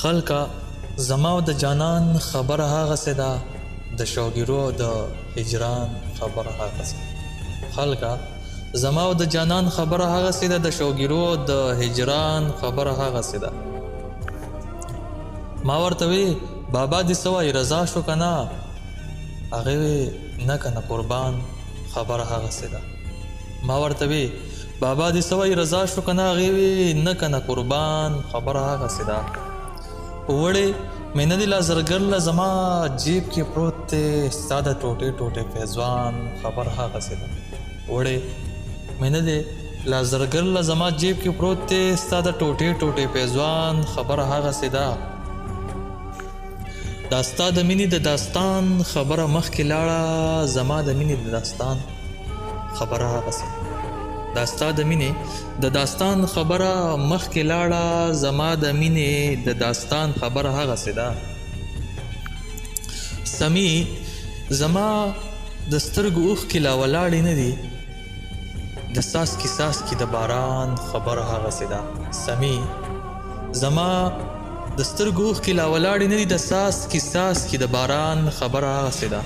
خلکه زما او د جانان خبره هغسې ده د شوګیرو د هجران خبره هغسې خلکه زما او د جانان خبره هغسې ده د شوګیرو د هجران خبره هغسې ده ما ورته وی بابا دې څه وایي رضا شو که نه هغې وی نه که نه قربان خبره هغسې ده ما ورته وی بابا دې څه وایي رضا شو که نه هغې وی نه که نه قربان خبره هغسې ده وړې مې نه دي لا زرګر له زما جیب کې پروت دی ستا د ټوټې ټوټې فیضوان خبره هغسې ده وړې مې نه دی لا زرګر له زما جیب کې پروت دی ستا د ټوټې ټوټې فیضوان خبره هغسې ده دا ستا د مینې د داستان خبره مخکې لاړه زما د مینې د داستان خبره هغسې دا ستا د مینې د داستان خبره مخکې لاړه زما د مینې د داستان خبره هغسې ده سمي زما د سترګو اوښکې لا ولاړې نه دي د څاڅکي څاڅکي د باران خبره هغسې ده سمي زما د سترګو اوښکې لا ولاړې نه دي د څاڅکي څاڅکي د باران خبره هغسې ده